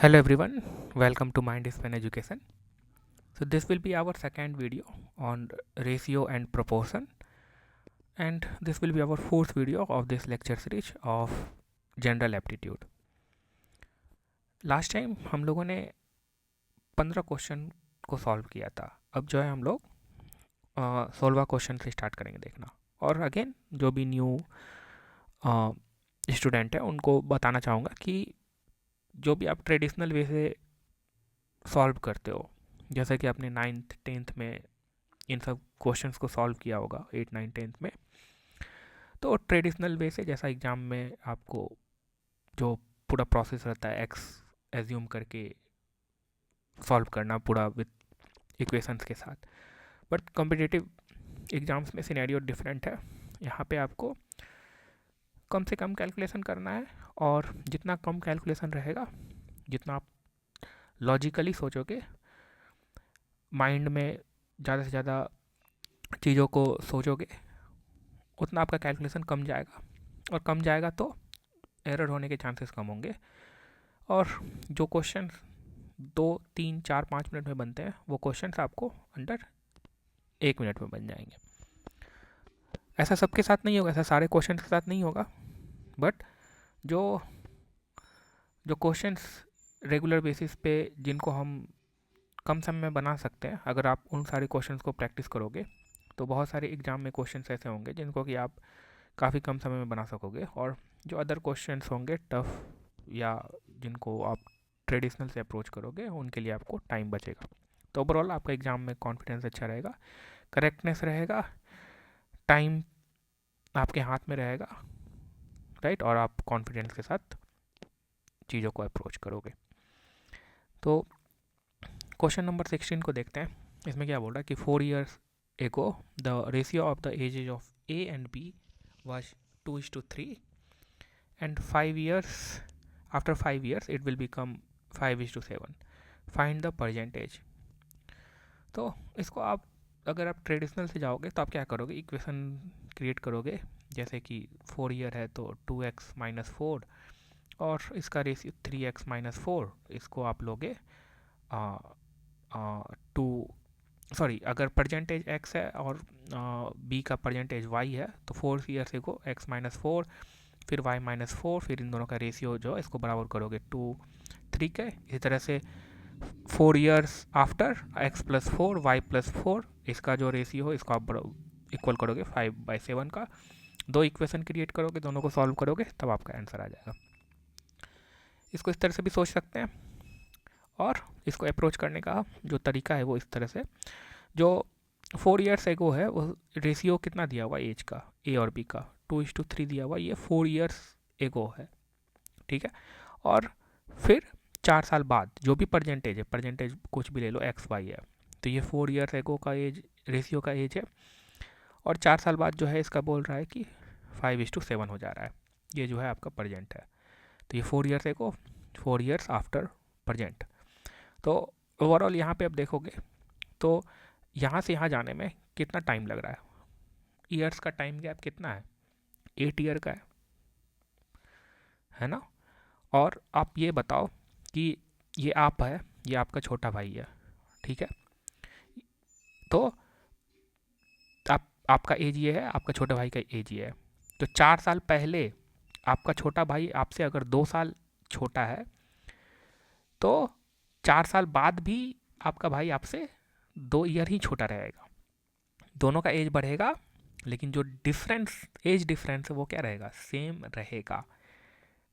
Hello everyone, welcome to Mind is Fun Education. So this will be our second video on ratio and proportion, and this will be our fourth video of this lecture series of general aptitude. Last time हम लोगों ने 15 question को solve किया था. अब जो है हम लोग 16वां क्वेश्चन से स्टार्ट करेंगे देखना. और अगेन जो भी न्यू स्टूडेंट है उनको बताना चाहूँगा कि जो भी आप ट्रेडिशनल वे से सॉल्व करते हो, जैसे कि आपने 9th 10th में इन सब क्वेश्चंस को सॉल्व किया होगा 8 9 10th में, तो ट्रेडिशनल वे से जैसा एग्ज़ाम में आपको जो पूरा प्रोसेस रहता है एक्स एज्यूम करके सॉल्व करना पूरा विथ इक्वेशंस के साथ. बट कॉम्पिटिटिव एग्ज़ाम्स में सिनेरियो डिफरेंट है. यहाँ पे आपको कम से कम कैलकुलेशन करना है, और जितना कम कैलकुलेशन रहेगा, जितना आप लॉजिकली सोचोगे, माइंड में ज़्यादा से ज़्यादा चीज़ों को सोचोगे, उतना आपका कैलकुलेशन कम जाएगा. और कम जाएगा तो एरर होने के चांसेस कम होंगे. और जो क्वेश्चन 2 3 4 5 मिनट में बनते हैं, वो क्वेश्चंस आपको अंडर 1 मिनट में बन जाएंगे. ऐसा सबके साथ नहीं होगा, ऐसा सारे क्वेश्चन के साथ नहीं होगा. बट जो जो क्वेश्चंस रेगुलर बेसिस पे जिनको हम कम समय में बना सकते हैं, अगर आप उन सारे क्वेश्चंस को प्रैक्टिस करोगे तो बहुत सारे एग्ज़ाम में क्वेश्चंस ऐसे होंगे जिनको कि आप काफ़ी कम समय में बना सकोगे. और जो अदर क्वेश्चंस होंगे टफ़, या जिनको आप ट्रेडिशनल से अप्रोच करोगे, उनके लिए आपको टाइम बचेगा. तो ओवरऑल आपका एग्ज़ाम में कॉन्फिडेंस अच्छा रहेगा, करेक्टनेस रहेगा, टाइम आपके हाथ में रहेगा, राइट, और आप कॉन्फिडेंस के साथ चीज़ों को अप्रोच करोगे. तो क्वेश्चन नंबर 16 को देखते हैं. इसमें क्या बोल रहा है कि 4 years ago the ratio of the ages of A and B was 2:3, and 5 years after 5 years it will become 5:7. Find the percentage. तो इसको आप, अगर आप ट्रेडिशनल से जाओगे तो आप क्या करोगे, इक्वेशन क्रिएट करोगे. जैसे कि 4 year है तो 2x-4, और इसका रेशियो 3x-4. इसको आप लोगे टू, सॉरी, अगर परसेंटेज x है और b का परसेंटेज y है तो 4 years को x-4, फिर y-4, फिर इन दोनों का रेशियो जो इसको बराबर करोगे 2:3 के. इसी तरह से 4 years आफ्टर x+4 y+4, इसका जो रेशियो हो इसको आप इक्वल करोगे 5/7 का. दो इक्वेशन क्रिएट करोगे, दोनों को सॉल्व करोगे, तब आपका आंसर आ जाएगा. इसको इस तरह से भी सोच सकते हैं, और इसको अप्रोच करने का जो तरीका है वो इस तरह से. जो 4 years एगो है वो रेशियो कितना दिया हुआ एज का, ए और बी का 2:3 दिया हुआ, ये 4 years एगो है, ठीक है. और फिर 4 साल बाद जो भी परसेंटेज है, परसेंटेज कुछ भी ले लो, एक्स वाई है, तो ये 4 years एगो का एज, रेशियो का एज है. और 4 साल बाद जो है इसका बोल रहा है कि 5:7 हो जा रहा है. ये जो है आपका प्रजेंट है. तो ये 4 years एगो, 4 years आफ्टर प्रजेंट. तो ओवरऑल यहाँ पे अब देखोगे तो यहाँ से यहाँ जाने में कितना टाइम लग रहा है. ईयर्स का टाइम गैप कितना है, 8 year का है ना. और आप ये बताओ कि ये आप है, ये आपका छोटा भाई है, ठीक है. तो आपका एज ये है, आपका छोटा भाई का एज ये है. तो 4 साल पहले आपका छोटा भाई आपसे अगर 2 साल छोटा है, तो 4 साल बाद भी आपका भाई आपसे 2 year ही छोटा रहेगा. दोनों का एज बढ़ेगा, लेकिन जो डिफरेंस, एज डिफरेंस है वो क्या रहेगा, सेम रहेगा,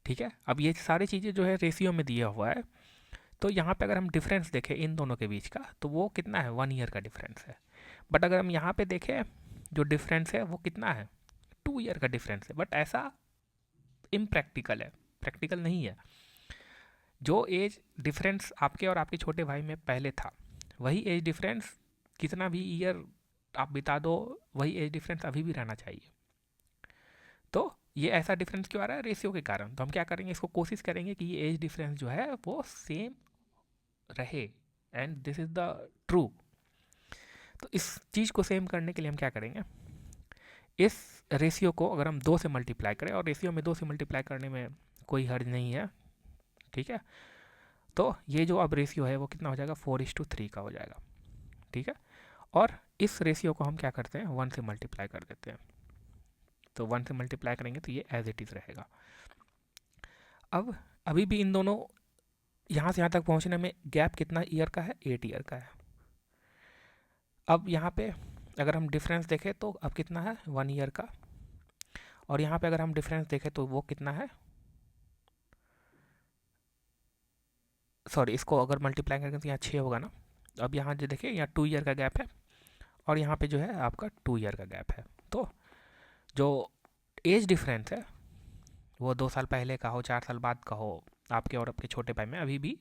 ठीक है. अब ये सारी चीज़ें जो है रेशियो में दिया हुआ है, तो यहाँ पे अगर हम डिफरेंस देखें इन दोनों के बीच का, तो वो कितना है, 1 year का डिफरेंस है. बट अगर हम यहाँ पे देखें, जो डिफरेंस है वो कितना है, 2 year का डिफरेंस है. बट ऐसा इम्प्रैक्टिकल है, प्रैक्टिकल नहीं है. जो एज डिफरेंस आपके और आपके छोटे भाई में पहले था, वही एज डिफरेंस कितना भी ईयर आप बिता दो, वही एज डिफरेंस अभी भी रहना चाहिए. तो ये ऐसा डिफरेंस क्यों आ रहा है, रेशियो के कारण. तो हम क्या करेंगे, इसको कोशिश करेंगे कि ये एज डिफरेंस जो है वो सेम रहे, and this is the true. तो इस चीज़ को सेम करने के लिए हम क्या करेंगे, इस रेशियो को अगर हम 2 से मल्टीप्लाई करें, और रेशियो में 2 से मल्टीप्लाई करने में कोई हर्ज नहीं है, ठीक है. तो ये जो अब रेशियो है वो कितना हो जाएगा, 4:3 का हो जाएगा, ठीक है। और इस रेशियो को हम क्या करते हैं, 1 से मल्टीप्लाई कर देते हैं, तो 1 से मल्टीप्लाई करेंगे तो ये एज इट इज़ रहेगा। अब अभी भी इन दोनों यहाँ से यहाँ तक पहुँचने में गैप कितना ईयर का है, 8 ईयर का है। अब यहाँ पे अगर हम डिफरेंस देखें तो अब कितना है, 1 ईयर का, और यहाँ पे अगर हम डिफरेंस देखें तो वो कितना है, सॉरी इसको अगर मल्टीप्लाई करेंगे तो यहाँ 6 होगा ना। अब यहाँ जो देखिए यहाँ 2 ईयर का गैप है और यहाँ पे जो है आपका 2 ईयर का गैप है। तो जो एज डिफरेंस है वो 2 साल पहले का हो, 4 साल बाद का हो, आपके और आपके छोटे भाई में अभी भी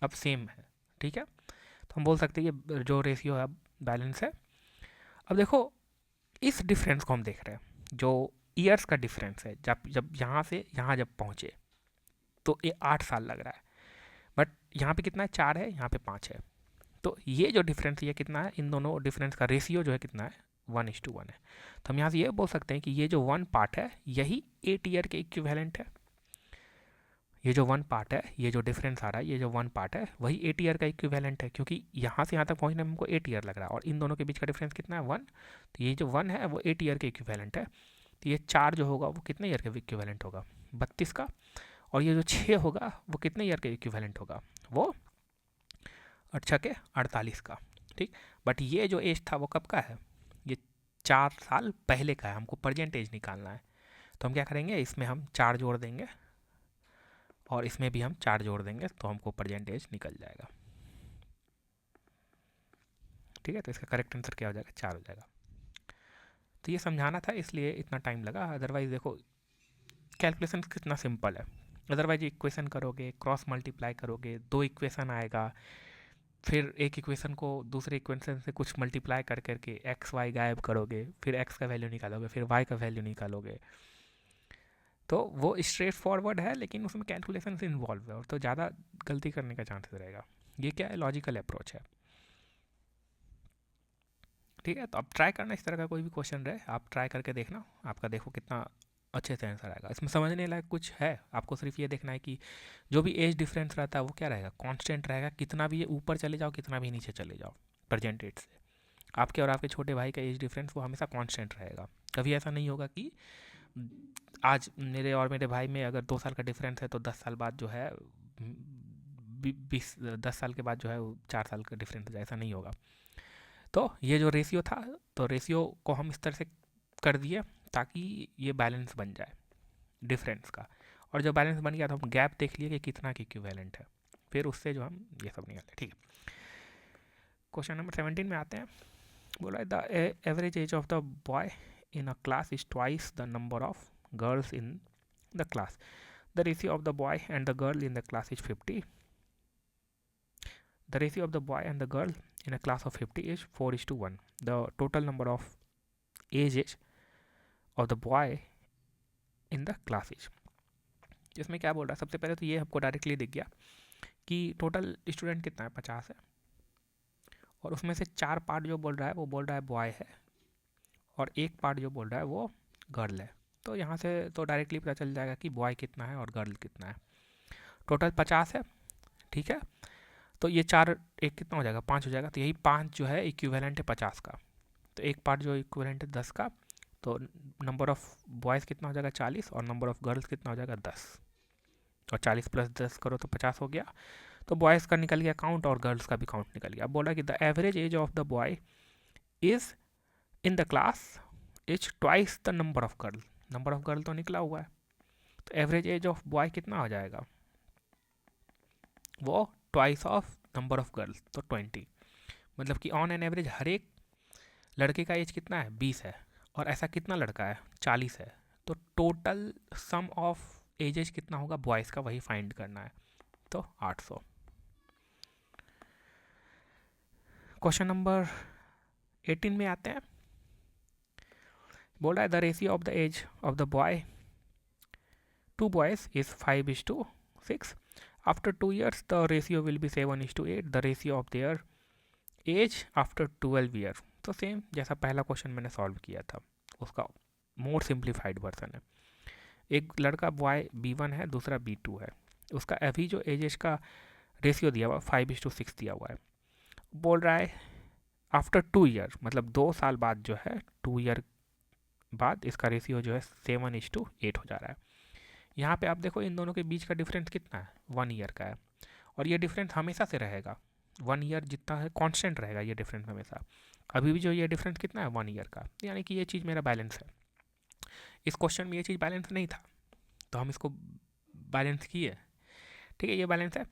अब सेम है, ठीक है। तो हम बोल सकते हैं ये जो रेशियो है अब बैलेंस है। अब देखो इस डिफरेंस को हम देख रहे हैं, जो ईयर्स का डिफरेंस है, जब जब यहाँ से यहाँ जब पहुँचे तो ये 8 साल लग रहा है, बट यहाँ पे कितना है, 4 है, यहाँ पे 5 है। तो ये जो डिफरेंस ये कितना है, इन दोनों डिफरेंस का रेशियो जो है कितना है, 1:1 है। तो हम यहाँ से ये बोल सकते हैं कि ये जो 1 पार्ट है यही 8 ईयर के इक्विवेलेंट है। ये जो 1 पार्ट है, ये जो डिफरेंस आ रहा है, ये जो 1 पार्ट है वही 8 ईयर का इक्विवेलेंट है, क्योंकि यहाँ से यहाँ तक पहुँचने में हमको 8 ईयर लग रहा है और इन दोनों के बीच का डिफरेंस कितना है, 1। तो ये जो 1 है वो 8 ईयर के इक्विवेलेंट है। तो ये 4 जो होगा वो कितने ईयर के इक्विवेलेंट होगा, 32 का। और ये जो 6 होगा वो कितने ईयर के इक्विवेलेंट होगा, वो 8 के 48 का, ठीक। बट ये जो एज था वो कब का है, ये 4 साल पहले का है, हमको प्रेजेंट एज निकालना है। तो हम क्या करेंगे, इसमें हम 4 जोड़ देंगे और इसमें भी हम 4 जोड़ देंगे तो हमको प्रेजेंट एज निकल जाएगा, ठीक है। तो इसका करेक्ट आंसर क्या हो जाएगा, 4 हो जाएगा। तो ये समझाना था इसलिए इतना टाइम लगा, अदरवाइज देखो कैलकुलेशन कितना सिंपल है। अदरवाइज इक्वेशन करोगे, क्रॉस मल्टीप्लाई करोगे, 2 इक्वेशन आएगा, फिर एक इक्वेशन को दूसरे इक्वेशन से कुछ मल्टीप्लाई कर करके एक्स वाई गायब करोगे, फिर एक्स का वैल्यू निकालोगे, फिर वाई का वैल्यू निकालोगे। तो वो स्ट्रेट फॉरवर्ड है लेकिन उसमें कैलकुलेशन से इन्वॉल्व है और तो ज़्यादा गलती करने का चांसेस रहेगा। ये क्या है, लॉजिकल अप्रोच है, ठीक है। तो अब ट्राई करना, इस तरह का कोई भी क्वेश्चन रहे आप ट्राई करके देखना, आपका देखो कितना अच्छे से आंसर आएगा। इसमें समझने लायक कुछ है, आपको सिर्फ ये देखना है कि जो भी एज डिफरेंस रहता है वो क्या रहेगा, कांस्टेंट रहेगा, कितना भी ये ऊपर चले जाओ कितना भी नीचे चले जाओ प्रेजेंट एज से, आपके और आपके छोटे भाई का एज डिफरेंस वो हमेशा कांस्टेंट रहेगा। कभी ऐसा नहीं होगा कि आज मेरे और मेरे भाई में अगर 2 साल का डिफरेंस है तो 10 साल बाद जो है 10 साल के बाद जो है 4 साल का डिफरेंस है, ऐसा नहीं होगा। तो ये जो रेशियो था, तो रेशियो को हम इस तरह से कर दिए ताकि ये बैलेंस बन जाए डिफरेंस का, और जब बैलेंस बन गया तो हम गैप देख लिए कि कितना की इक्विवेलेंट है, फिर उससे जो हम ये सब निकालते हैं, ठीक है। क्वेश्चन नंबर 17 में आते हैं। बोला the average age of the boy in a class is twice the number of girls in the class, the ratio of the boy and the girl in the class is 50, the ratio of the boy and the girl in a class of 50 is 4:1, the total number of ages of the boy in the class is। इसमें क्या बोल रहा है, सबसे पहले तो ये हमको डायरेक्टली दिख गया कि टोटल स्टूडेंट कितना है, 50 है, और उसमें से 4 पार्ट जो बोल रहा है वो बोल रहा है बॉय है और 1 पार्ट जो बोल रहा है वो गर्ल है। तो यहाँ से तो डायरेक्टली पता चल जाएगा कि बॉय कितना है और गर्ल कितना है। टोटल 50 है, ठीक है। तो ये 4 एक कितना हो जाएगा, 5 हो जाएगा। तो यही 5 जो है इक्विवेलेंट है 50 का, तो 1 पार्ट जो इक्विवेलेंट है 10 का। तो नंबर ऑफ बॉयज़ कितना हो जाएगा, 40, और नंबर ऑफ गर्ल्स कितना हो जाएगा, 10, और 40 + 10 करो तो 50 हो गया। तो बॉयज़ का निकल गया काउंट और गर्ल्स का भी काउंट निकल गया। अब बोला कि the average age of the boy is in the class is twice the number of girl, number of girl तो निकला हुआ है, तो एवरेज एज ऑफ बॉय कितना हो जाएगा, वो twice of number of girls, तो 20। मतलब कि ऑन एन एवरेज हर एक लड़के का एज कितना है, 20 है, और ऐसा कितना लड़का है, 40 है। तो टोटल सम ऑफ एजेस कितना होगा बॉयज़ का, वही फाइंड करना है, तो 800। क्वेश्चन नंबर 18 में आते हैं। बोल रहा है the ratio of the age of the boy two boys is 5:6। After 2 years, the ratio will be 7:8, the ratio of their age after 12 year। तो सेम जैसा पहला क्वेश्चन मैंने सॉल्व किया था उसका मोर सिंप्लीफाइड वर्जन है। एक लड़का बॉय B1 है, दूसरा B2 है, उसका अभी जो एजेस का रेशियो दिया हुआ 5:6 दिया हुआ है। बोल रहा है आफ्टर 2 ईयर, मतलब 2 साल बाद जो है, 2 ईयर बाद इसका रेशियो जो है 7:8 हो जा रहा है। यहाँ पे आप देखो इन दोनों के बीच का डिफरेंस कितना है, 1 ईयर का है, और ये डिफरेंस हमेशा से रहेगा, 1 ईयर जितना है कांस्टेंट रहेगा ये डिफरेंस हमेशा। अभी भी जो ये डिफरेंस कितना है, 1 ईयर का, यानी कि ये चीज़ मेरा बैलेंस है। इस क्वेश्चन में ये चीज़ बैलेंस नहीं था तो हम इसको बैलेंस किए, ठीक है, ये बैलेंस है।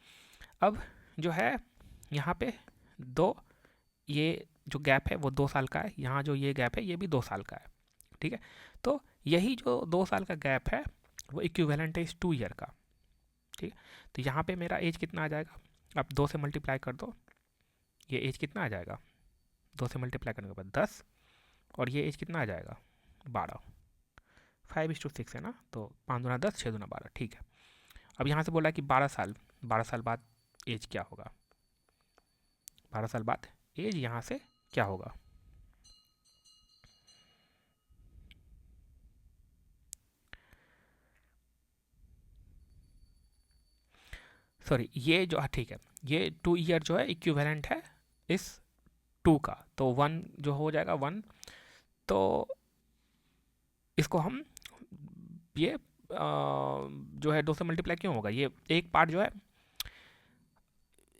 अब जो है यहाँ पे दो, ये जो गैप है वो 2 साल का है, यहाँ जो ये गैप है ये भी 2 साल का है, ठीक है। तो यही जो 2 साल का गैप है वो इक्विवेलेंट है इस 2 ईयर का, ठीक है। तो यहाँ पे मेरा एज कितना आ जाएगा, आप 2 से मल्टीप्लाई कर दो, ये एज कितना आ जाएगा, 2 से मल्टीप्लाई करने के बाद 10, और ये एज कितना आ जाएगा 12, 5:6 है ना, तो 5 दूना 10, 6 दूना 12, ठीक है। अब यहाँ से बोला कि 12 साल बाद एज क्या होगा, 12 साल बाद एज यहाँ से क्या होगा, सॉरी ये जो, ठीक है, ये 2 ईयर जो है इक्विवेलेंट है इस 2 का, तो 1 जो हो जाएगा 1, तो इसको हम ये जो है 2 से मल्टीप्लाई क्यों होगा, ये एक पार्ट जो है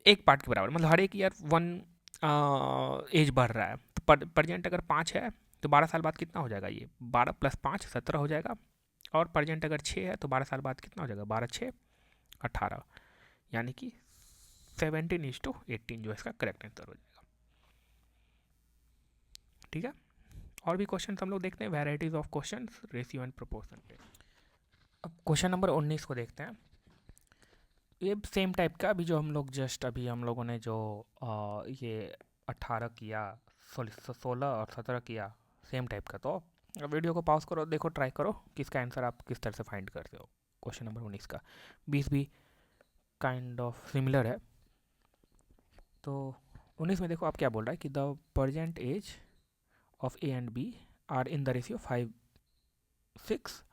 एक पार्ट के बराबर, मतलब हर एक ईयर 1 एज बढ़ रहा है। तो प्रजेंट अगर 5 है तो 12 साल बाद कितना हो जाएगा, ये 12 + 5 17 हो जाएगा, और प्रजेंट अगर 6 है तो 12 साल बाद कितना हो जाएगा, 12 6 18, यानी कि 17:18 जो इसका करेक्ट आंसर हो जाएगा, ठीक है। और भी क्वेश्चन हम लोग देखते हैं, varieties of question, ratio and proportion पे। अब क्वेश्चन नंबर 19 को देखते हैं। ये सेम टाइप का अभी जो हम लोग जस्ट अभी हम लोगों ने जो ये 18 किया, 16 और 17 किया, सेम टाइप का। तो वीडियो को पॉज करो, देखो, ट्राई करो कि इसका आंसर आप किस तरह से फाइंड करते हो। क्वेश्चन नंबर 19 का 20 भी काइंड ऑफ सिमिलर है। तो 19 में देखो आप क्या बोल रहा है कि the present age of A and B are in the ratio 5:6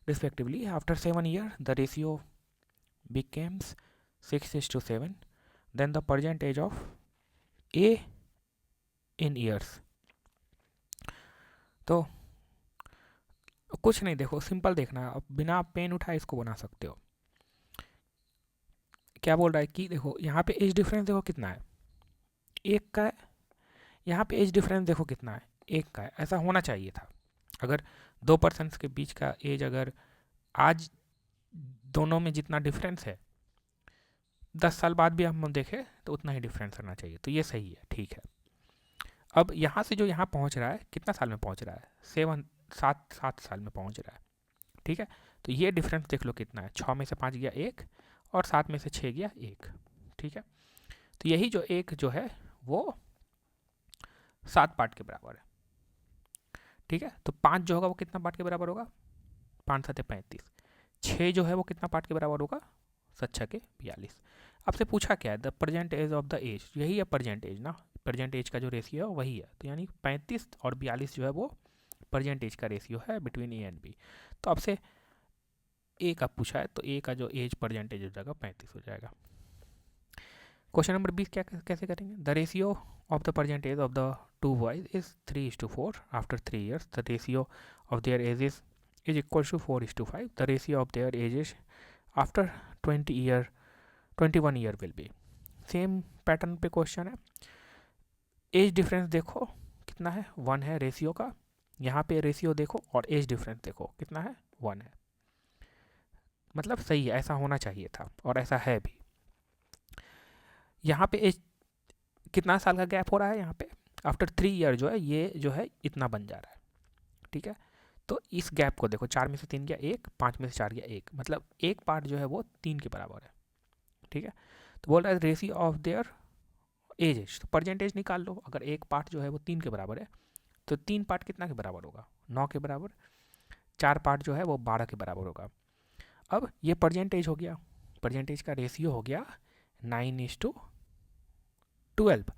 respectively. After 7 years, the ratio becomes 6:7. Then the present age of A in years. तो कुछ नहीं, देखो सिंपल देखना है, अब बिना पेन उठाए इसको बना सकते हो। क्या बोल रहा है कि देखो यहाँ पे एज डिफरेंस देखो कितना है, 1 का है, यहाँ पे एज डिफरेंस देखो कितना है, 1 का है। ऐसा होना चाहिए था, अगर 2 पर्सन्स के बीच का एज अगर आज दोनों में जितना डिफरेंस है 10 साल बाद भी हम देखें तो उतना ही डिफरेंस रहना चाहिए, तो ये सही है, ठीक है। अब यहाँ से जो यहाँ पहुँच रहा है कितना साल में पहुँच रहा है, 7 साल में पहुँच रहा है, ठीक है। तो ये डिफरेंस देख लो कितना है, 6 में से 5 गया 1, और 7 में से 6 गया 1, ठीक है। तो यही जो 1 जो है वो 7 पार्ट के बराबर है, ठीक है। तो 5 जो होगा वो कितना पार्ट के बराबर होगा, 5 7 35, 6 जो है वो कितना पार्ट के बराबर होगा, 7 6 42। आपसे पूछा क्या है, the present age of the age, यही है प्रेजेंट एज ना, प्रेजेंट एज का जो रेशियो है वही है, तो यानी 35 और 42 जो है वो प्रेजेंट एज का रेशियो है बिटवीन ए एंड बी। तो आपसे ए का पूछा है तो ए का जो एज प्रेजेंट एज हो जाएगा 35 हो जाएगा। क्वेश्चन नंबर 20 क्या कैसे करेंगे, the ratio of the present age of the 2 boys is 3:4 after 3 years, the ratio of their ages is equal to 4:5, the ratio of their ages after 21 year will be। Same pattern पे question है, age difference देखो कितना है, 1 है ratio का, यहाँ पे ratio देखो और एज डिफरेंस देखो कितना है, 1 है, मतलब सही है, ऐसा होना चाहिए था और ऐसा है भी। यहाँ पे एज कितना साल का गैप हो रहा है, यहाँ पे आफ्टर 3 ईयर जो है ये जो है इतना बन जा रहा है, ठीक है। तो इस गैप को देखो, 4 में से 3 गया 1, 5 में से 4 गया 1, मतलब एक पार्ट जो है वो 3 के बराबर है, ठीक है। तो बोल रहा है रेशियो ऑफ देयर एजेस, तो परसेंटेज निकाल लो, अगर एक पार्ट जो है वो 3 के बराबर है तो 3 पार्ट कितना के बराबर होगा, 9 के बराबर, 4 पार्ट जो है वो 12 के बराबर होगा। अब ये परसेंटेज हो गया, परसेंटेज का रेशियो हो गया 9:12।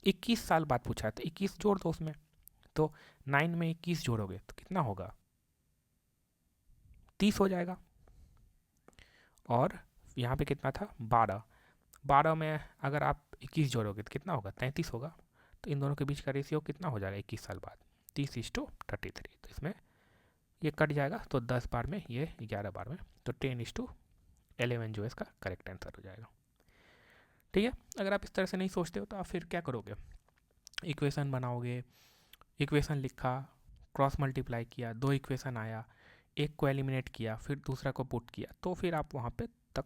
21 साल बाद पूछा है तो 21 जोड़ दो उसमें, तो 9 में 21 जोड़ोगे तो कितना होगा, 30 हो जाएगा, और यहाँ पे कितना था 12, 12 में अगर आप 21 जोड़ोगे तो कितना होगा, 33 होगा। तो इन दोनों के बीच का रेशियो कितना हो जाएगा 21 साल बाद, 30:33। तो इसमें ये कट जाएगा, तो 10 बार में ये 11 बार में, तो 10:11 जो है इसका करेक्ट आंसर हो जाएगा। ठीक है, अगर आप इस तरह से नहीं सोचते हो तो आप फिर क्या करोगे, इक्वेशन बनाओगे, इक्वेशन लिखा, क्रॉस मल्टीप्लाई किया, 2 इक्वेशन आया, एक को एलिमिनेट किया, फिर दूसरा को पुट किया, तो फिर आप वहाँ पे तक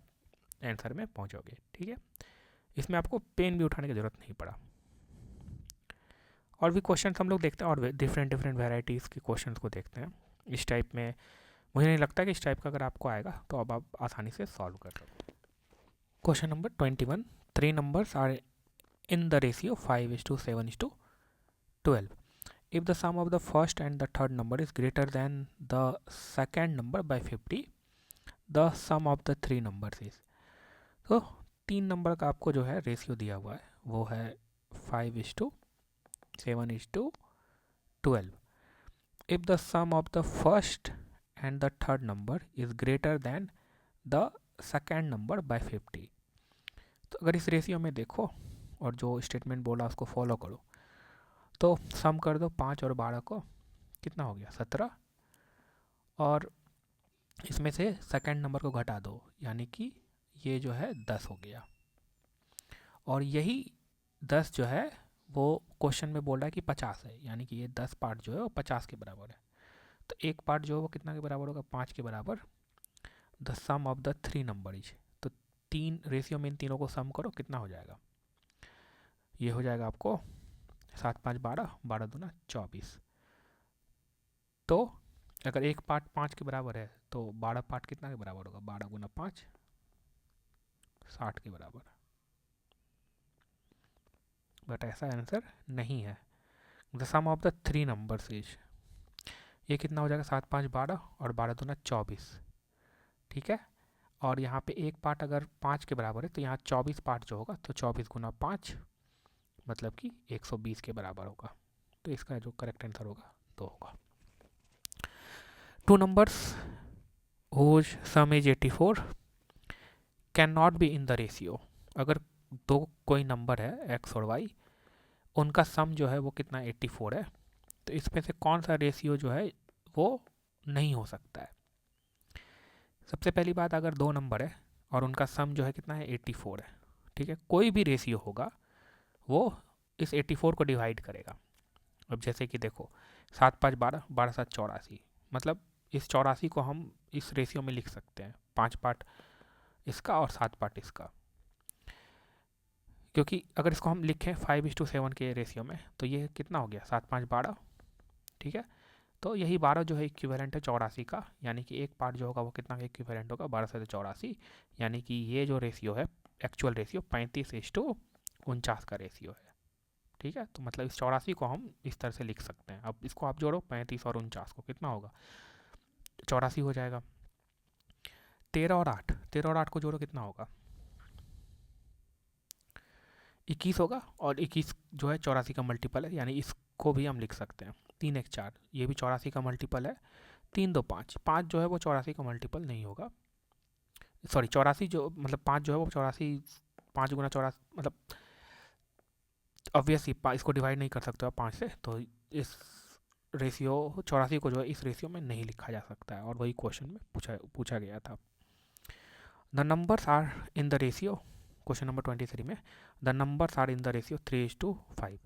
आंसर में पहुँचोगे। ठीक है, इसमें आपको पेन भी उठाने की ज़रूरत नहीं पड़ा। और भी क्वेश्चन हम लोग देखते हैं, और डिफरेंट डिफरेंट वेराइटीज़ के क्वेश्चन को देखते हैं। इस टाइप में मुझे नहीं लगता कि इस टाइप का अगर आपको आएगा तो अब आप आसानी से सॉल्व कर सकते। Question number 21, 3 numbers are in the ratio 5:7:12. If the sum of the first and the third number is greater than the second number by 50, the sum of the three numbers is. तो 3 number का आपको जो है ratio दिया हुआ है वो है 5:7:12. If the sum of the first and the third number is greater than the second number by 50. तो अगर इस रेशियो में देखो और जो स्टेटमेंट बोला उसको फॉलो करो, तो सम कर दो 5 और 12 को, कितना हो गया 17, और इसमें से सेकंड नंबर को घटा दो, यानी कि ये जो है 10 हो गया। और यही 10 जो है वो क्वेश्चन में बोल रहा है कि 50 है, यानी कि ये 10 पार्ट जो है वो 50 के बराबर है। तो एक पार्ट जो है वो कितना के बराबर होगा, 5 के बराबर। The sum of the 3 number is, तो 3 रेशियो में इन तीनों को सम करो, कितना हो जाएगा, ये हो जाएगा आपको 7 5 12, 12 दूना 24। तो अगर एक पार्ट 5 के बराबर है तो 12 पार्ट कितना के बराबर होगा, 12 गुना 5 60 के बराबर। बट ऐसा आंसर नहीं है। The sum of the 3 numbers is, ये कितना हो जाएगा 7 5 12 और 12 दूना 24। ठीक है, और यहाँ पे एक पार्ट अगर 5 के बराबर है तो यहाँ 24 पार्ट जो होगा तो 24 गुना 5 मतलब कि 120 के बराबर होगा। तो इसका जो करेक्ट आंसर होगा 2 होगा। 2 numbers whose sum is 84 cannot be in the ratio. अगर दो कोई नंबर है x और y, उनका सम जो है वो कितना 84 है, तो इसमें से कौन सा रेशियो जो है वो नहीं हो सकता है। सबसे पहली बात, अगर दो नंबर है और उनका सम जो है कितना है 84 है, ठीक है, कोई भी रेशियो होगा वो इस 84 को डिवाइड करेगा। अब जैसे कि देखो 7 5 12, 12 7 84, मतलब इस 84 को हम इस रेशियो में लिख सकते हैं, 5 पार्ट इसका और 7 पार्ट इसका। क्योंकि अगर इसको हम लिखें 5:7 के रेशियो में तो ये कितना हो गया 7 5 12। ठीक है, तो यही 12 जो है इक्विवेलेंट है 84 का, यानी कि एक पार्ट जो होगा वो कितना का इक्विवेलेंट होगा 12 से 84, यानी कि ये जो रेशियो है एक्चुअल रेशियो 35:49 का रेशियो है। ठीक है, तो मतलब इस 84 को हम इस तरह से लिख सकते हैं। अब इसको आप जोड़ो 35 और 49 को, कितना होगा 84 हो जाएगा। 13 और 8 को जोड़ो, कितना होगा 21 होगा, और 21 जो है 84 का मल्टीपल है, यानी इसको भी हम लिख सकते हैं 3 1 4, ये भी 84 का मल्टीपल है। 3 2 5, 5 जो है वो 84 का मल्टीपल नहीं होगा, सॉरी 84 जो मतलब 5 जो है वो 84, 5 गुना 84 मतलब ऑब्वियसली इसको डिवाइड नहीं कर सकते आप 5 से, तो इस रेशियो 84 को जो है इस रेशियो में नहीं लिखा जा सकता है, और वही क्वेश्चन में पूछा गया था। The numbers are in the ratio, question number 23 में, the numbers are in the ratio 3:5.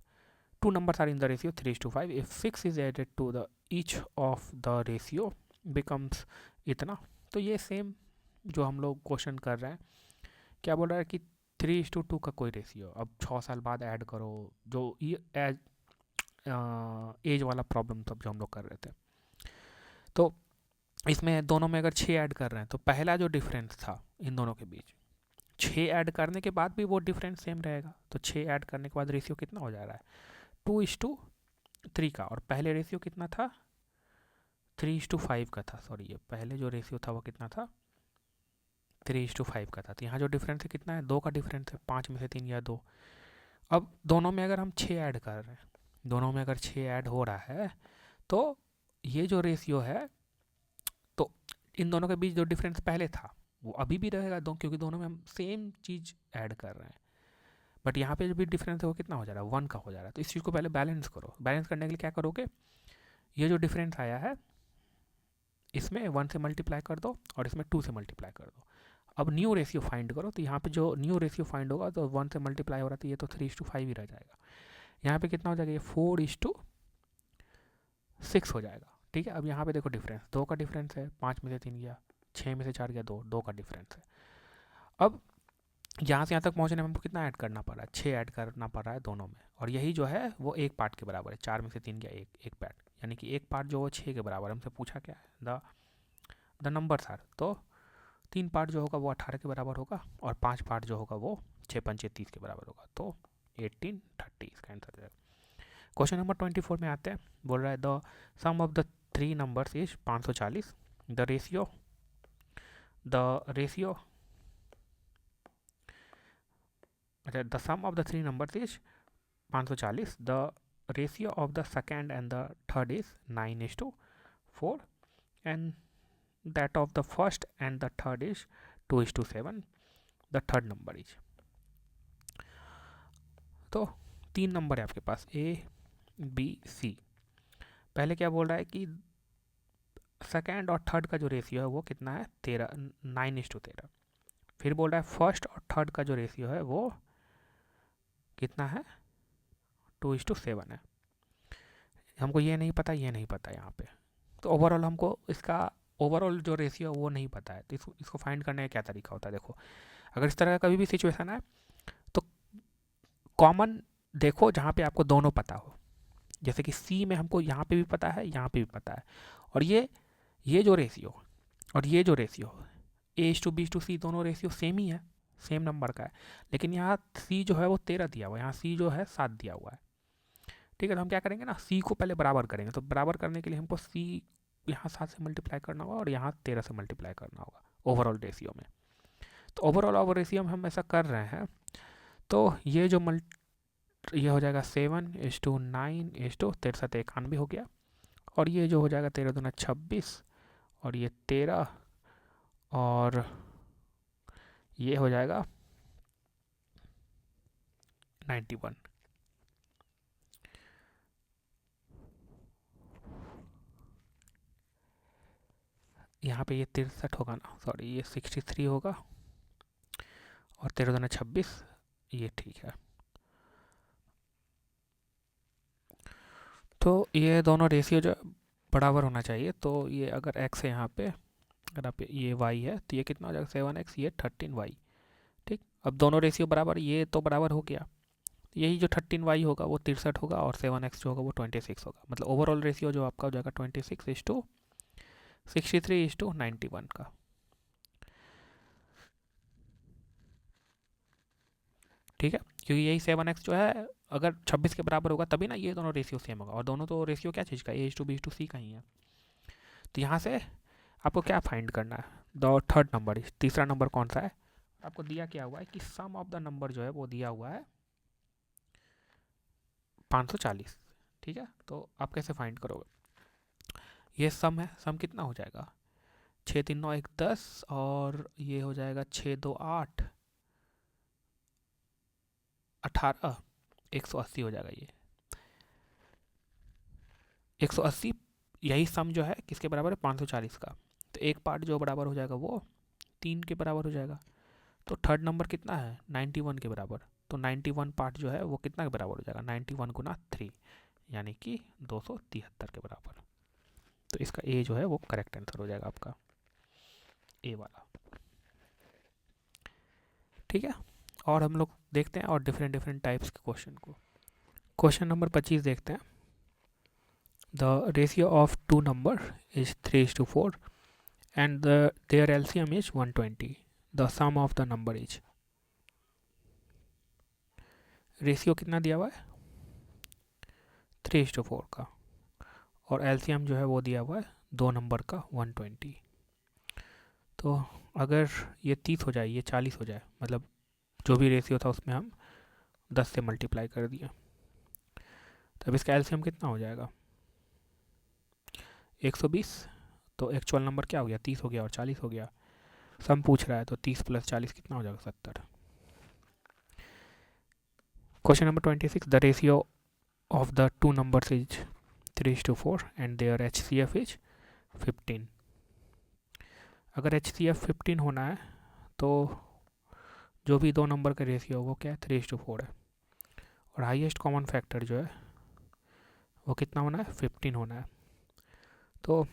2 numbers are in the ratio 3:5. If 6 is added to the each of the ratio becomes इतना। तो ये सेम जो हम लोग क्वेश्चन कर रहे हैं, क्या बोल रहा है कि 3:2 का कोई रेशियो, अब 6 साल बाद ऐड करो, जो एज वाला प्रॉब्लम तब जो हम लोग कर रहे थे। तो इसमें दोनों में अगर 6 ऐड कर रहे हैं तो पहला जो डिफरेंस था इन दोनों के बीच, 6 ऐड करने के बाद भी वो डिफरेंस सेम रहेगा, तो 6 ऐड करने के बाद रेशियो कितना हो जा रहा है 2:3 का, और पहले रेशियो कितना था 3:5 का था, सॉरी ये पहले जो रेशियो था वो कितना था 3:5 का था। तो यहाँ जो डिफरेंस है कितना है 2 का डिफरेंस है, 5 में से 3 या 2। अब दोनों में अगर हम 6 ऐड कर रहे हैं, दोनों में अगर 6 ऐड हो रहा है तो ये जो रेशियो है, तो इन दोनों के बीच जो डिफरेंस पहले था वो अभी भी रहेगा दो, क्योंकि दोनों में हम सेम चीज़ ऐड कर रहे हैं। बट यहाँ पे जो भी डिफरेंस है वो कितना हो जा रहा है, 1 का हो जा रहा है। तो इस चीज़ को पहले बैलेंस करो। बैलेंस करने के लिए क्या करोगे, ये जो डिफरेंस आया है इसमें 1 से मल्टीप्लाई कर दो और इसमें 2 से मल्टीप्लाई कर दो। अब न्यू रेशियो फाइंड करो, तो यहाँ पे जो न्यू रेशियो फाइंड होगा तो 1 से मल्टीप्लाई हो रहा था, ये तो 3:5 ही रह जाएगा। यहाँ पे कितना हो जाएगा, ये 4:6 हो जाएगा। ठीक है, अब यहाँ पे देखो डिफरेंस 2 का डिफरेंस है, 5 में से 3 गया, 6 में से 4 गया, 2 का डिफरेंस है। अब यहाँ से यहाँ तक पहुँचने में हमको कितना ऐड करना पड़ रहा है, 6 ऐड करना पड़ रहा है दोनों में, और यही जो है वो एक पार्ट के बराबर है। 4 में से 3 गया, एक पार्ट, यानी कि एक पार्ट जो वो 6 के बराबर। हमसे पूछा क्या है, द नंबर्स आर, तो 3 पार्ट जो होगा वो 18 के बराबर होगा, और 5 पार्ट जो होगा वो 6×5 30 के बराबर होगा, तो 1830 इसका आंसर है। क्वेश्चन नंबर 24 में आते हैं। बोल रहा है the sum of the 3 numbers is 540, the ratio अच्छा, the sum of the 3 numbers is 540, the ratio of the second and the third is 9:4, and that of the first and the third is 2:7, the third number is। तो 3 number है आपके पास A B C। पहले क्या बोल रहा है कि second और थर्ड का जो रेशियो है वो कितना है, 9:13। फिर बोल रहा है फर्स्ट और थर्ड का जो रेशियो है वो कितना है, 2:7 है। हमको ये नहीं पता, ये नहीं पता यहाँ पे, तो ओवरऑल हमको इसका ओवरऑल जो रेशियो है वो नहीं पता है। तो इसको फाइंड करने का क्या तरीका होता है, देखो अगर इस तरह का कभी भी सिचुएशन है तो कॉमन देखो जहाँ पे आपको दोनों पता हो। जैसे कि सी में हमको यहाँ पे भी पता है, यहाँ पे भी पता है, और ये जो रेशियो और ये जो रेशियो A:B:C दोनों रेशियो सेम ही है, सेम नंबर का है। लेकिन यहाँ सी जो है वो 13 दिया हुआ है, यहाँ सी जो है 7 दिया हुआ है। ठीक है, तो हम क्या करेंगे ना, सी को पहले बराबर करेंगे। तो बराबर करने के लिए हमको सी यहाँ 7 से मल्टीप्लाई करना होगा और यहाँ 13 से मल्टीप्लाई करना होगा ओवरऑल रेशियो में। तो ओवरऑल रेशियो में हम ऐसा कर रहे हैं, तो ये जो ये हो जाएगा 7:9:63 91 हो गया, और ये जो हो जाएगा 13 दूना 26, और ये 13, और ये हो जाएगा 91। यहाँ पे ये 63 होगा ना, सॉरी ये 63 होगा, और 13 दूना 26, ये ठीक है। तो ये दोनों रेशियो जो बराबर होना चाहिए। तो ये अगर x है यहाँ पे, अगर आप ये y है, तो ये कितना हो जाएगा 7x, ये 13y। ठीक, अब दोनों रेशियो बराबर, ये तो बराबर हो गया, यही जो 13y होगा वो 63 होगा, और 7x जो होगा वो 26 होगा। मतलब ओवरऑल रेशियो जो आपका हो जाएगा 26:63:91 का। ठीक है, क्योंकि यही 7x जो है अगर 26 के बराबर होगा तभी ना ये दोनों रेशियो सेम होगा, और दोनों तो रेशियो क्या चीज़ का, A:B:C का ही है। तो यहाँ से आपको क्या फाइंड करना है, द थर्ड नंबर, तीसरा नंबर कौन सा है। आपको दिया क्या हुआ है कि सम ऑफ द नंबर जो है वो दिया हुआ है 540। ठीक है, तो आप कैसे फाइंड करोगे, ये सम है, सम कितना हो जाएगा, 6 3 9 1 10, और ये हो जाएगा 6 2 8 18, 180 हो जाएगा। ये 180, यही सम जो है किसके बराबर है, 540 का। तो एक पार्ट जो बराबर हो जाएगा वो 3 के बराबर हो जाएगा। तो थर्ड नंबर कितना है, 91 के बराबर। तो 91 पार्ट जो है वो कितना के बराबर हो जाएगा, 91 गुना 3, यानी कि 273 के बराबर। तो इसका ए जो है वो करेक्ट आंसर हो जाएगा आपका, ए वाला। ठीक है, और हम लोग देखते हैं और डिफरेंट टाइप्स के क्वेश्चन को। क्वेश्चन नंबर 25 देखते हैं। The ratio of two number is 3:4 and their LCM is 120. The sum of the number is, ratio कितना दिया हुआ है 3:4 का, और LCM जो है वो दिया हुआ है दो नंबर का 120। तो अगर ये 30 हो जाए, ये 40 हो जाए, मतलब जो भी रेशियो था उसमें हम 10 से मल्टीप्लाई कर दिया, तब इसका LCM कितना हो जाएगा 120। तो एक्चुअल नंबर क्या हो गया, 30 हो गया और 40 हो गया। सम पूछ रहा है तो 30 + 40 कितना हो जाएगा 70। Question number 26, the ratio of the two numbers is 3:4 and their HCF is 15। अगर HCF 15 होना है तो जो भी दो नंबर का रेशियो वो क्या है 3:4 है, और हाईएस्ट कॉमन फैक्टर जो है वो कितना होना है 15 होना है। तो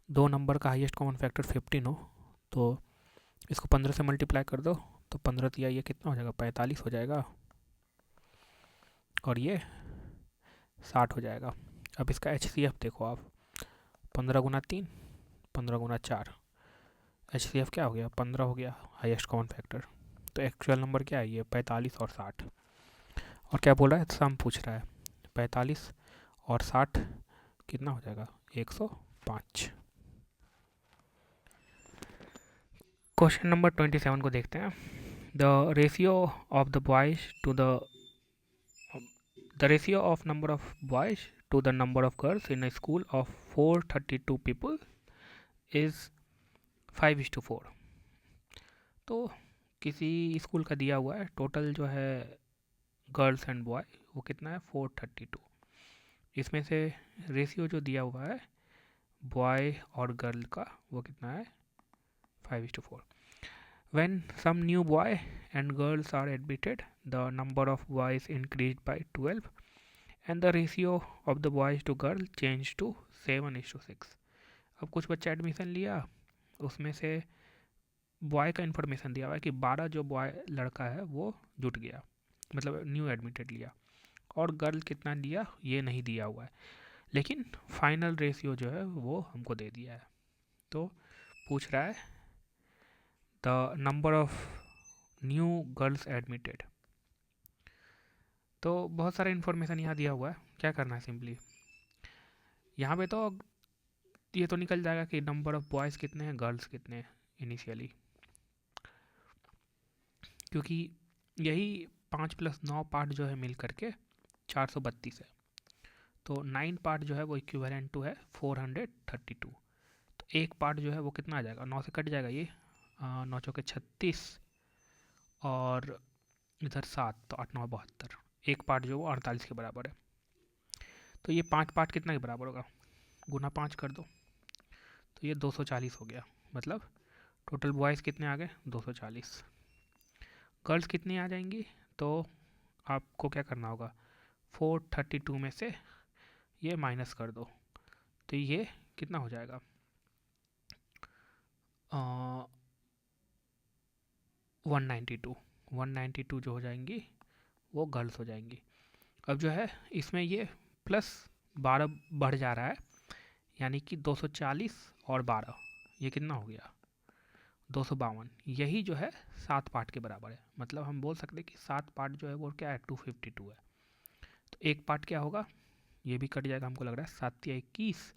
दो नंबर का हाईएस्ट कॉमन फैक्टर 15 हो तो इसको 15 से मल्टीप्लाई कर दो, तो 15 तिया ये कितना हो जाएगा 45 हो जाएगा, और ये 60 हो जाएगा। अब इसका HCF देखो आप, 15 गुना 3, 15 गुना 4, HCF क्या हो गया 15 हो गया हाईएस्ट कॉमन फैक्टर। तो एक्चुअल नंबर क्या है ये 45 और 60। और क्या बोल रहा है सम पूछ रहा है, 45 और 60 कितना हो जाएगा 105। क्वेश्चन नंबर 27 को देखते हैं। The ratio of the boys to the ratio of number of boys to the number of girls in a school of 432 people is 5:4। तो किसी स्कूल का दिया हुआ है, टोटल जो है गर्ल्स एंड बॉय वो कितना है 432। इसमें से रेशियो जो दिया हुआ है बॉय और गर्ल का वो कितना है 5:4। When some new boy and girls are admitted, the number of boys increased by 12 and the ratio of the boys to girl changed to 7:6। अब कुछ बच्चा एडमिशन लिया, उसमें से बॉय का इन्फॉर्मेशन दिया हुआ है कि 12 जो बॉय लड़का है वो जुट गया, मतलब न्यू एडमिटेड लिया, और गर्ल कितना लिया ये नहीं दिया हुआ है, लेकिन फाइनल रेशियो जो है वो हमको दे दिया है। तो पूछ रहा है the number of new girls admitted. तो बहुत सारा इन्फॉर्मेशन यहाँ दिया हुआ है, क्या करना है सिंपली यहाँ पे तो ये तो निकल जाएगा कि नंबर ऑफ बॉयज़ कितने हैं गर्ल्स कितने हैं इनिशियली, क्योंकि यही 5 + 9 पार्ट जो है मिल करके 432 है, तो 9 पार्ट जो है वो इक्विवेलेंट टू है 432। तो एक पार्ट जो है वो कितना आ जाएगा 9 से कट जाएगा ये 9 चौके 36 और इधर 7 तो 8 9 72, एक पार्ट जो वो 48 के बराबर है। तो ये 5 पार्ट कितना के बराबर होगा गुना 5 कर दो, तो ये 240 हो गया, मतलब टोटल बॉयज़ कितने आ गए 240। गर्ल्स कितनी आ जाएंगी तो आपको क्या करना होगा 432 में से ये माइनस कर दो, तो ये कितना हो जाएगा 192 जो हो जाएंगी वो गर्ल्स हो जाएंगी। अब जो है इसमें ये प्लस 12 बढ़ जा रहा है, यानी कि 240 और 12 ये कितना हो गया 252, यही जो है 7 पार्ट के बराबर है। मतलब हम बोल सकते हैं कि 7 पार्ट जो है वो क्या है 252 है। तो एक पार्ट क्या होगा ये भी कट जाएगा, हमको लग रहा है 7 या 21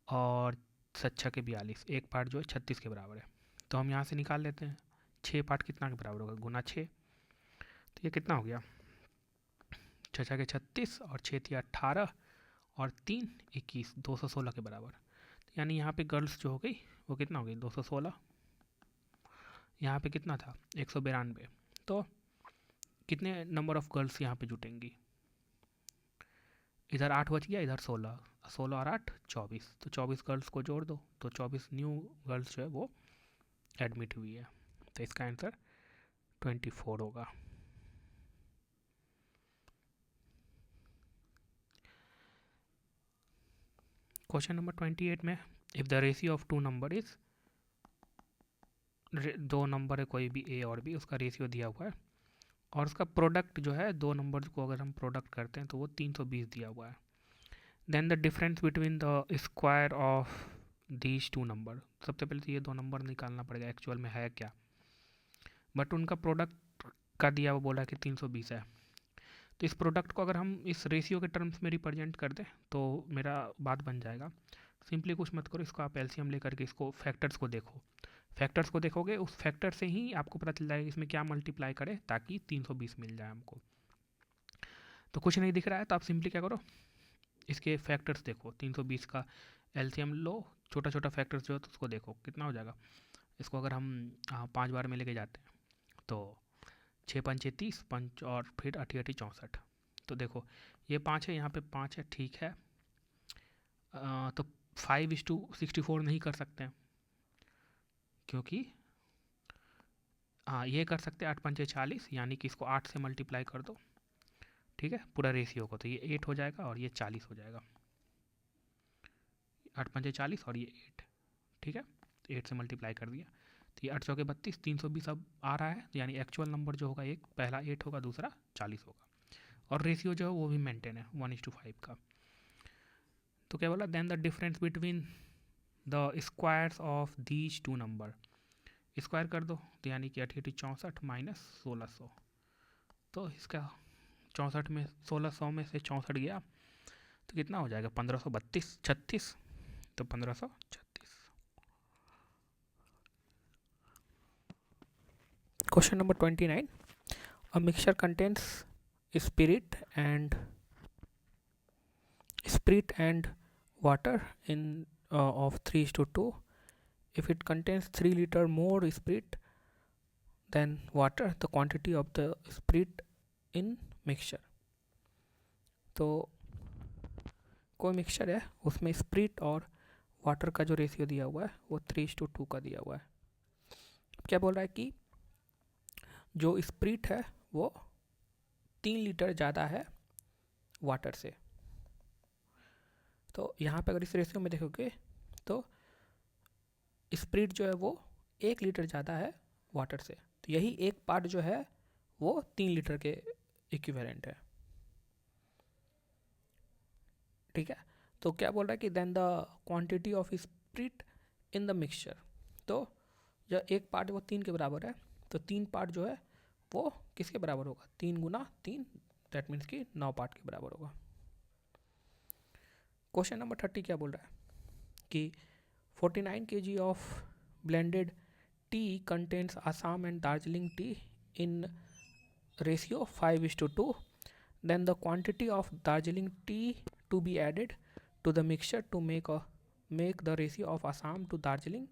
और 7 के 42, एक पार्ट जो है 36 के बराबर है। तो हम यहाँ से निकाल लेते हैं 6 पार्ट कितना के बराबर होगा गुना 6, तो ये कितना हो गया 6 के 36 और 6 18 और 3 21, 216 के बराबर। यानी यहाँ पे गर्ल्स जो हो गई वो कितना हो गई 216, यहाँ पे कितना था 192। तो कितने नंबर ऑफ गर्ल्स यहाँ पे जुटेंगी, इधर 8 बच गया, इधर 16, 16 और 8 24, तो 24 गर्ल्स को जोड़ दो, तो 24 न्यू गर्ल्स जो है वो एडमिट हुई है। तो इसका आंसर 24 होगा। क्वेश्चन नंबर 28 में if the ratio of two number is, दो नंबर है कोई भी ए और बी, उसका रेशियो दिया हुआ है और उसका प्रोडक्ट जो है दो नंबर को अगर हम प्रोडक्ट करते हैं तो वो 320 दिया हुआ है। Then the difference between the square of these two number, सबसे पहले तो ये दो नंबर निकालना पड़ेगा एक्चुअल में है क्या, बट उनका प्रोडक्ट का दिया हुआ बोला कि 320 है। तो इस प्रोडक्ट को अगर हम इस रेशियो के टर्म्स में रिप्रेजेंट कर दें तो मेरा बात बन जाएगा। सिंपली कुछ मत करो, इसको आप एलसीएम लेकर के इसको फैक्टर्स को देखो, फैक्टर्स को देखोगे उस फैक्टर से ही आपको पता चल जाएगा इसमें क्या मल्टीप्लाई करें ताकि 320 मिल जाए हमको। तो कुछ नहीं दिख रहा है तो आप सिंपली क्या करो इसके फैक्टर्स देखो, 320 का एलसीएम लो छोटा छोटा फैक्टर्स जो है तो उसको देखो कितना हो जाएगा। इसको अगर हम 5 बार में लेके जाते हैं तो 6 पंचे 30, पंच और फिर 8 64। तो देखो ये 5 है, यहाँ पे 5 है, ठीक है। तो 5:64 नहीं कर सकते हैं, क्योंकि हाँ ये कर सकते हैं 8 पंचे 40, यानी कि इसको 8 से मल्टीप्लाई कर दो, ठीक है, पूरा रेशियो को। तो ये 8 हो जाएगा और ये 40 हो जाएगा। 8 पंचे 40 और ये 8, ठीक है, 8 से मल्टीप्लाई कर दिया। तो ये 8 चौके 32, 320 अब आ रहा है, यानी एक्चुअल नंबर जो होगा एक पहला 8 होगा, दूसरा 40 होगा। और रेशियो जो है वो भी मेंटेन है 1:5 का। तो क्या बोला, then the difference between the squares of these two number, square कर दो तो यानी कि 8 64 माइनस 1600। तो इसका 64 में 1600 में से 64 गया तो कितना हो जाएगा, 1532 36। तो 1536। Question number 29, a mixture contains spirit and water in of 3:2. If it contains 3 liter more spirit than water, the quantity of the spirit in mixture. तो कोई मिक्सचर है उसमें स्पिरिट और वाटर का जो रेशियो दिया हुआ है वो 3:2 का दिया हुआ है। क्या बोल रहा है कि जो स्पिरिट है वो 3 लीटर ज़्यादा है वाटर से। तो यहाँ पे अगर इस रेशियो में देखोगे तो स्पिरिट जो है वो 1 लीटर ज़्यादा है वाटर से। तो यही एक पार्ट जो है वो 3 लीटर के इक्विवेलेंट है, ठीक है। तो क्या बोल रहा है कि then the quantity of spirit in the mixture, तो जब एक पार्ट वो 3 के बराबर है तो 3 पार्ट जो है वो किसके बराबर होगा, 3 गुना 3, दैट मीन्स कि 9 पार्ट के बराबर होगा। क्वेश्चन नंबर 30 क्या बोल रहा है कि 49 kg of blended tea contains Assam and Darjeeling tea in ratio 5:2, then the quantity of Darjeeling tea to be added to the mixture to make the ratio of Assam to Darjeeling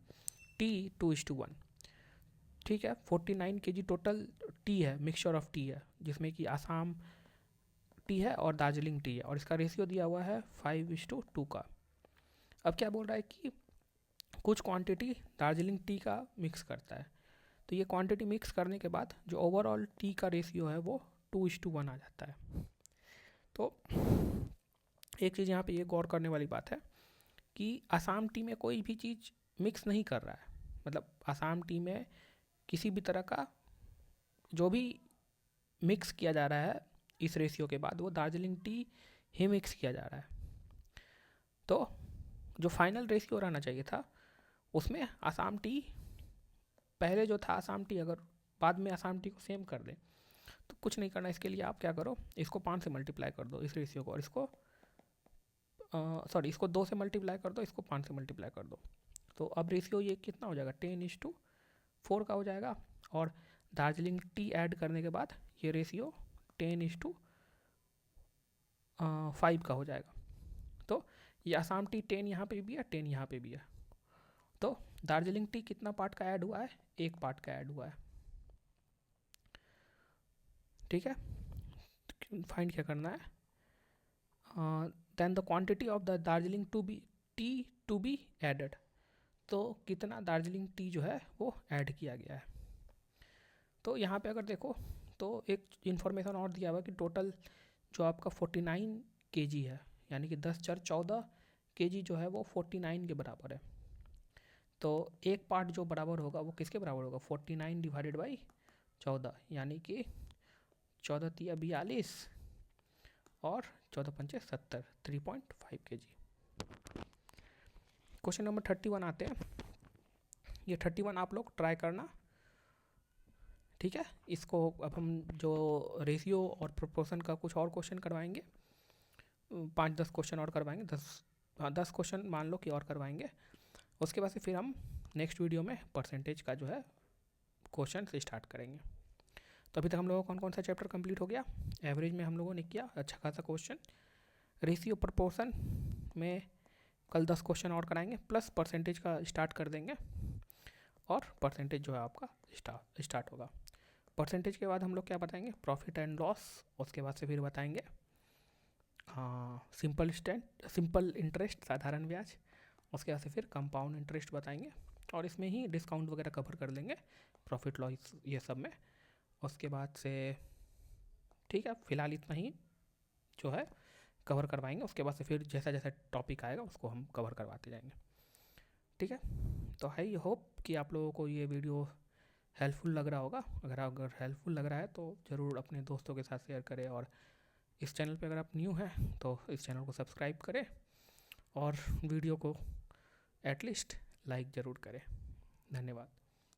tea 2:1। ठीक है, 49 kg टोटल टी है, mixture of tea है, जिसमें कि Assam T है और Darjeeling T है, और इसका रेशियो दिया हुआ है 5:2 का। अब क्या बोल रहा है कि कुछ क्वांटिटी दार्जिलिंग टी का मिक्स करता है, तो ये क्वांटिटी मिक्स करने के बाद जो ओवरऑल टी का रेशियो है वो 2:1 आ जाता है। तो एक चीज़ यहाँ पे ये गौर करने वाली बात है कि आसाम टी में कोई भी चीज़ मिक्स नहीं कर रहा है, मतलब आसाम टी में किसी भी तरह का जो भी मिक्स किया जा रहा है इस रेशियो के बाद वो दार्जिलिंग टी ही मिक्स किया जा रहा है। तो जो फाइनल रेशियो रहना चाहिए था उसमें आसाम टी, पहले जो था आसाम टी, अगर बाद में आसाम टी को सेम कर दें तो कुछ नहीं करना। इसके लिए आप क्या करो, इसको 5 से मल्टीप्लाई कर दो इस रेशियो को, और इसको इसको 2 से मल्टीप्लाई कर दो, इसको 5 से मल्टीप्लाई कर दो। तो अब रेशियो ये कितना हो जाएगा, 10:4 का हो जाएगा, और दार्जिलिंग टी ऐड करने के बाद ये रेशियो 10:5 का हो जाएगा। तो ये आसाम टी 10 यहाँ पे भी है, 10 यहाँ पे भी है। तो दार्जिलिंग टी कितना पार्ट का ऐड हुआ है, 1 पार्ट का ऐड हुआ है, ठीक है। फाइंड क्या करना है, then the quantity of the Darjeeling tea to be added, तो कितना दार्जिलिंग टी जो है वो ऐड किया गया है। तो यहाँ पे अगर देखो तो एक इन्फॉर्मेशन और दिया हुआ है कि टोटल जो आपका 49 kg है, यानी कि 10×14 kg जो है वो 49 के बराबर है। तो एक पार्ट जो बराबर होगा वो किसके बराबर होगा, 49 डिवाइडेड बाई 14, यानी कि 14 तिया 42 और 14 पंचे 70, 3.5 kg। क्वेश्चन नंबर 31 आते हैं। ये 31 आप लोग ट्राई करना, ठीक है। इसको अब हम जो रेशियो और प्रोपोर्शन का कुछ और क्वेश्चन करवाएंगे, 5-10 क्वेश्चन और करवाएंगे, 10 क्वेश्चन मान लो कि और करवाएंगे। उसके बाद से फिर हम नेक्स्ट वीडियो में परसेंटेज का जो है क्वेश्चन से स्टार्ट करेंगे। तो अभी तक हम लोगों को कौन कौन सा चैप्टर कंप्लीट हो गया, एवरेज में हम लोगों ने किया अच्छा खासा क्वेश्चन, रेशियो प्रोपोर्शन में कल 10 क्वेश्चन और कराएंगे, प्लस परसेंटेज का स्टार्ट कर देंगे और परसेंटेज जो है आपका स्टार्ट होगा। परसेंटेज के बाद हम लोग क्या बताएंगे, प्रॉफिट एंड लॉस। उसके बाद से फिर बताएंगे सिंपल इंटरेस्ट, साधारण ब्याज। उसके बाद से फिर कंपाउंड इंटरेस्ट बताएंगे और इसमें ही डिस्काउंट वगैरह कवर कर लेंगे, प्रॉफिट लॉस ये सब में। उसके बाद से ठीक है, फिलहाल इतना ही जो है कवर करवाएंगे। उसके बाद से फिर जैसा जैसा टॉपिक आएगा उसको हम कवर करवाते जाएंगे। ठीक है, तो आई होप कि आप लोगों को ये वीडियो हेल्पफुल लग रहा होगा। अगर हेल्पफुल लग रहा है तो ज़रूर अपने दोस्तों के साथ शेयर करें, और इस चैनल पे अगर आप न्यू हैं तो इस चैनल को सब्सक्राइब करें और वीडियो को एटलीस्ट लाइक ज़रूर करें। धन्यवाद।